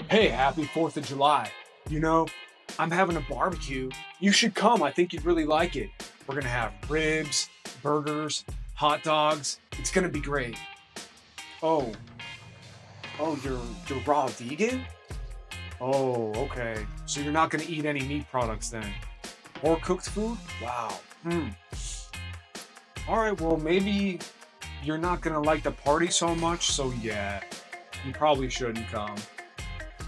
Hey, happy 4th of July. You know, I'm having a barbecue. You should come. I think you'd really like it. We're going to have ribs, burgers, hot dogs. It's going to be great. Oh, you're raw vegan? Oh, okay. So you're not going to eat any meat products then? Or cooked food? Wow. All right, well, maybe you're not going to like the party so much, so yeah, you probably shouldn't come.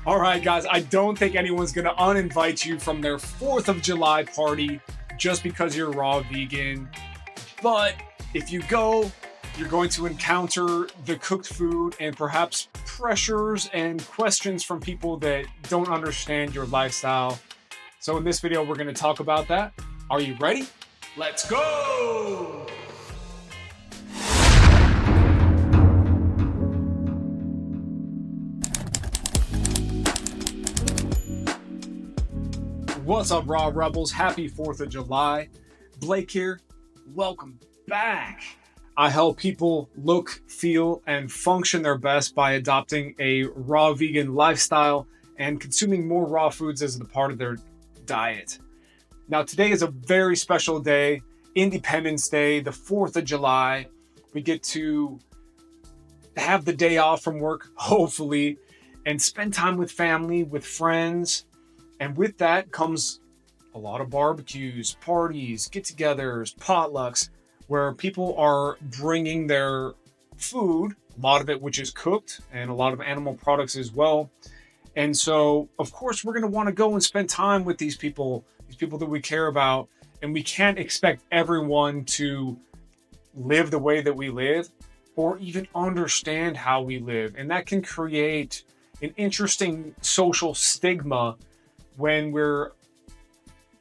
All right, guys, I don't think anyone's going to uninvite you from their 4th of July party just because you're raw vegan. But if you go, you're going to encounter the cooked food and perhaps pressures and questions from people that don't understand your lifestyle. So in this video, we're going to talk about that. Are you ready? Let's go! What's up, Raw Rebels? Happy 4th of July. Blake here. Welcome back. I help people look, feel, and function their best by adopting a raw vegan lifestyle and consuming more raw foods as a part of their diet. Now, today is a very special day, Independence Day, the 4th of July. We get to have the day off from work, hopefully, and spend time with family, with friends. And with that comes a lot of barbecues, parties, get-togethers, potlucks, where people are bringing their food, a lot of it which is cooked, and a lot of animal products as well. And so, of course, we're going to want to go and spend time with these people that we care about. And we can't expect everyone to live the way that we live or even understand how we live. And that can create an interesting social stigma when we're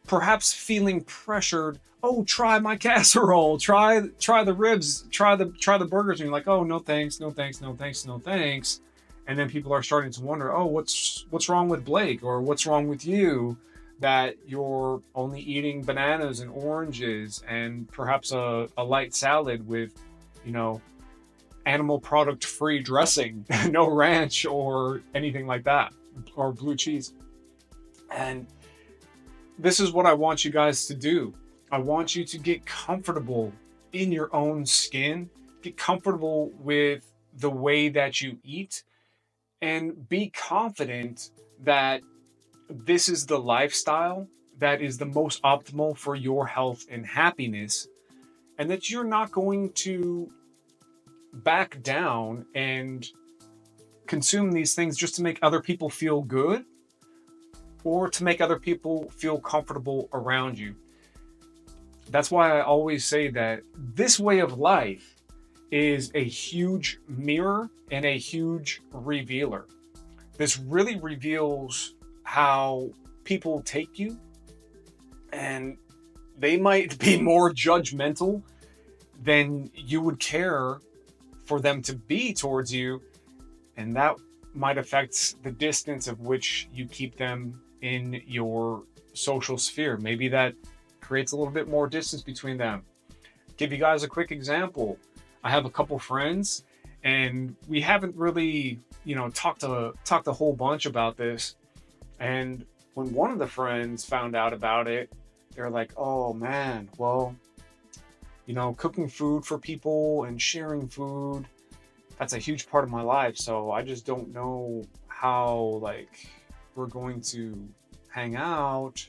perhaps feeling pressured. Oh, try my casserole, try the ribs, try the burgers, and you're like, oh, no thanks, no thanks, no thanks, no thanks. And then people are starting to wonder, oh, what's wrong with Blake, or what's wrong with you that you're only eating bananas and oranges and perhaps a light salad with, animal product free dressing, no ranch or anything like that, or blue cheese. And this is what I want you guys to do. I want you to get comfortable in your own skin, get comfortable with the way that you eat, and be confident that this is the lifestyle that is the most optimal for your health and happiness, and that you're not going to back down and consume these things just to make other people feel good or to make other people feel comfortable around you. That's why I always say that this way of life is a huge mirror and a huge revealer. This really reveals how people take you, and they might be more judgmental than you would care for them to be towards you, and that might affect the distance of which you keep them in your social sphere. Maybe that creates a little bit more distance between them. Give you guys a quick example. I have a couple friends, and we haven't really, talked a whole bunch about this. And when one of the friends found out about it, they're like, "Oh man, well, cooking food for people and sharing food, that's a huge part of my life. So I just don't know how we're going to hang out,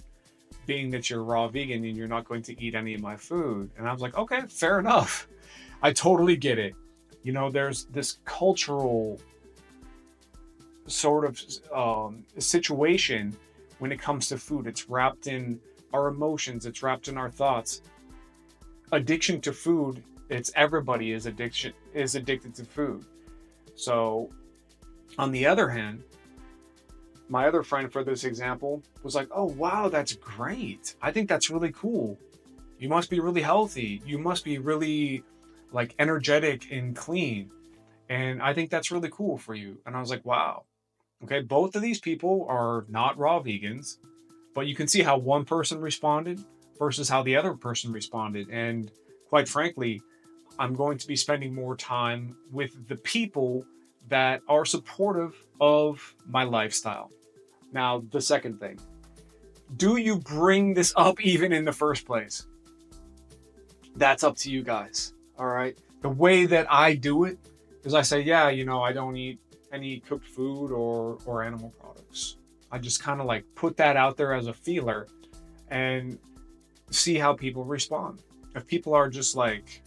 being that you're raw vegan and you're not going to eat any of my food." And I was like, okay, fair enough. I totally get it. There's this cultural sort of situation when it comes to food. It's wrapped in our emotions. It's wrapped in our thoughts. Addiction to food, everybody is addicted to food. So on the other hand, my other friend for this example was like, "Oh, wow, that's great. I think that's really cool. You must be really healthy. You must be really energetic and clean. And I think that's really cool for you." And I was like, wow. Okay, both of these people are not raw vegans, but you can see how one person responded versus how the other person responded. And quite frankly, I'm going to be spending more time with the people that are supportive of my lifestyle. Now, the second thing, do you bring this up even in the first place? That's up to you guys. All right. The way that I do it is I say, yeah, I don't eat any cooked food or animal products. I just kind of like put that out there as a feeler and see how people respond. If people are just like,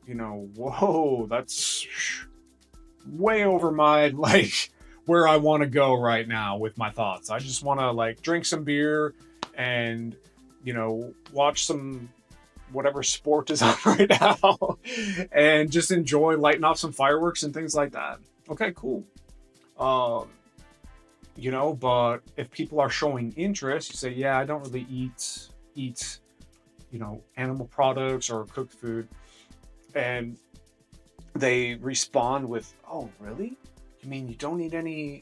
whoa, that's way over my like where I want to go right now with my thoughts. I just want to like drink some beer and watch some whatever sport is on right now and just enjoy lighting off some fireworks and things like that. Okay, cool. But if people are showing interest, you say, yeah, I don't really eat animal products or cooked food, and they respond with, oh, really? You mean you don't eat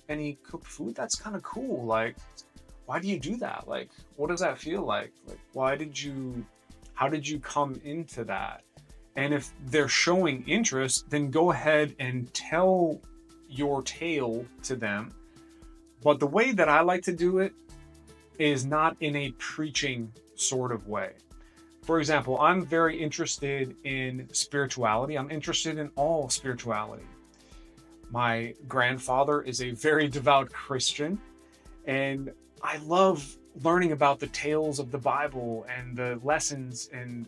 any cooked food? That's kind of cool. Like, why do you do that? Like, what does that feel like? Like, how did you come into that? And if they're showing interest, then go ahead and tell your tale to them. But the way that I like to do it is not in a preaching sort of way. For example, I'm very interested in spirituality. I'm interested in all spirituality. My grandfather is a very devout Christian, and I love learning about the tales of the Bible and the lessons and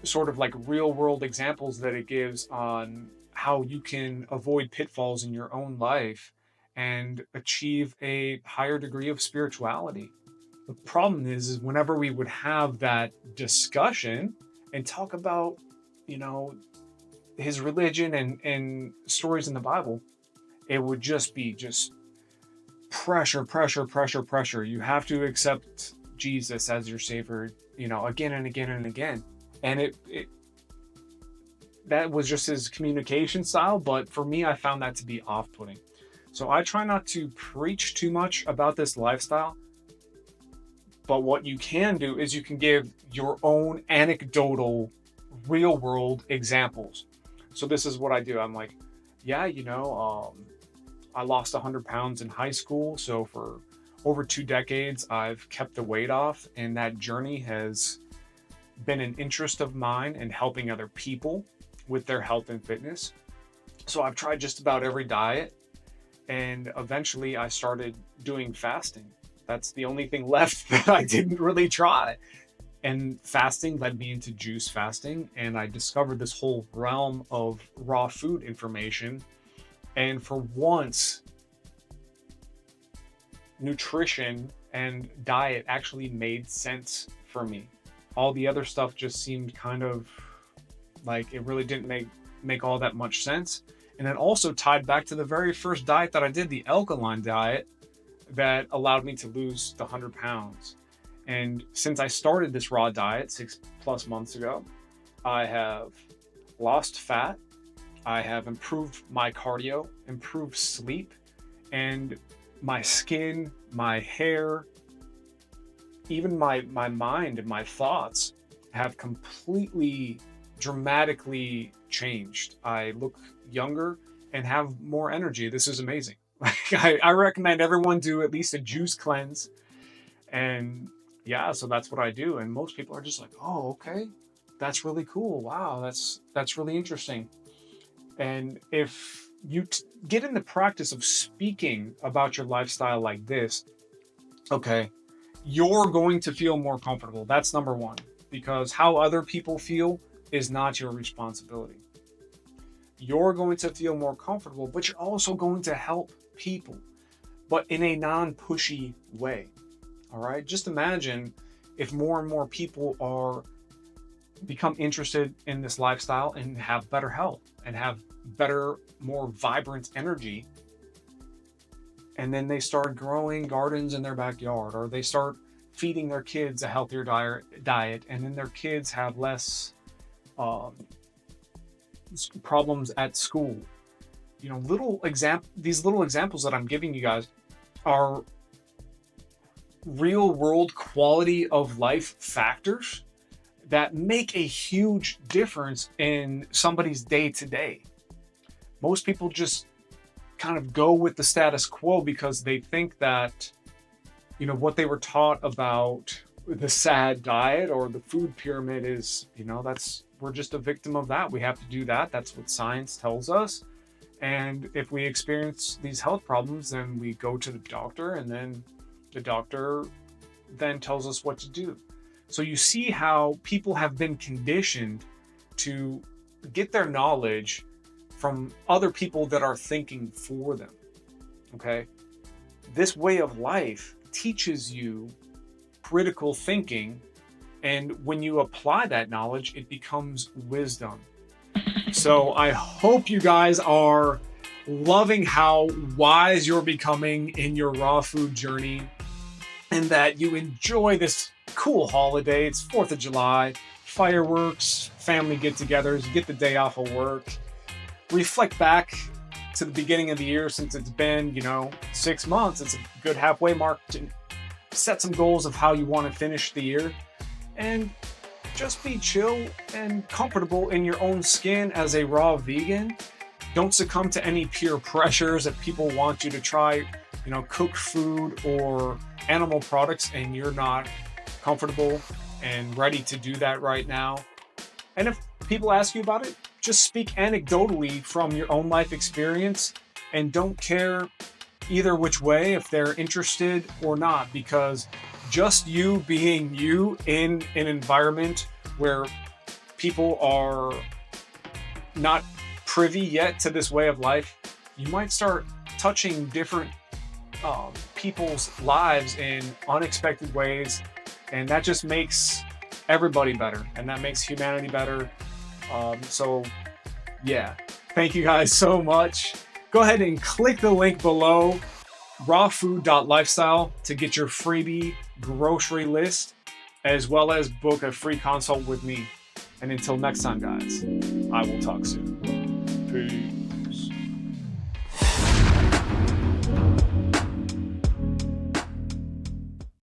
sort of like real world examples that it gives on how you can avoid pitfalls in your own life and achieve a higher degree of spirituality. The problem is whenever we would have that discussion and talk about, his religion and stories in the Bible, it would just be pressure. You have to accept Jesus as your savior, again and again and again. And it that was just his communication style. But for me, I found that to be off-putting. So I try not to preach too much about this lifestyle. But what you can do is you can give your own anecdotal, real world examples. So this is what I do. I'm like, yeah, I lost 100 pounds in high school. So for over 2 decades, I've kept the weight off. And that journey has been an interest of mine in helping other people with their health and fitness. So I've tried just about every diet. And eventually I started doing fasting. That's the only thing left that I didn't really try. And fasting led me into juice fasting. And I discovered this whole realm of raw food information. And for once, nutrition and diet actually made sense for me. All the other stuff just seemed kind of like it really didn't make all that much sense. And it also tied back to the very first diet that I did, the alkaline diet, that allowed me to lose the 100 pounds. And since I started this raw diet 6+ months ago, I have lost fat, I have improved my cardio, improved sleep, and my skin, my hair, even my mind and my thoughts have completely dramatically changed. I look younger and have more energy. This is amazing. I recommend everyone do at least a juice cleanse. And yeah, so that's what I do. And most people are just like, oh, okay, that's really cool. Wow, that's really interesting. And if you get in the practice of speaking about your lifestyle like this, okay, you're going to feel more comfortable. That's number one, because how other people feel is not your responsibility. You're going to feel more comfortable, but you're also going to help people, but in a non-pushy way. All right. Just imagine if more and more people become interested in this lifestyle and have better health and have better, more vibrant energy. And then they start growing gardens in their backyard, or they start feeding their kids a healthier diet. And then their kids have less problems at school. These little examples that I'm giving you guys are real world quality of life factors that make a huge difference in somebody's day to day. Most people just kind of go with the status quo because they think that, you know, what they were taught about the SAD diet or the food pyramid is, you know, we're just a victim of that. We have to do that. That's what science tells us. And if we experience these health problems, then we go to the doctor, and then the doctor then tells us what to do. So you see how people have been conditioned to get their knowledge from other people that are thinking for them. Okay? This way of life teaches you critical thinking, and when you apply that knowledge, it becomes wisdom. So I hope you guys are loving how wise you're becoming in your raw food journey, and that you enjoy this cool holiday. It's 4th of July, fireworks, family get-togethers, you get the day off of work. Reflect back to the beginning of the year, since it's been, you know, 6 months. It's a good halfway mark to set some goals of how you want to finish the year, and just be chill and comfortable in your own skin as a raw vegan. Don't succumb to any peer pressures that people want you to try, you know, cook food or animal products, and you're not comfortable and ready to do that right now. And if people ask you about it, just speak anecdotally from your own life experience, and don't care either which way if they're interested or not, because just you being you in an environment where people are not privy yet to this way of life, you might start touching different people's lives in unexpected ways, and that just makes everybody better, and that makes humanity better. So yeah, thank you guys so much. Go ahead and click the link below, rawfood.lifestyle, to get your freebie grocery list, as well as book a free consult with me. And until next time, guys, I will talk soon. Peace.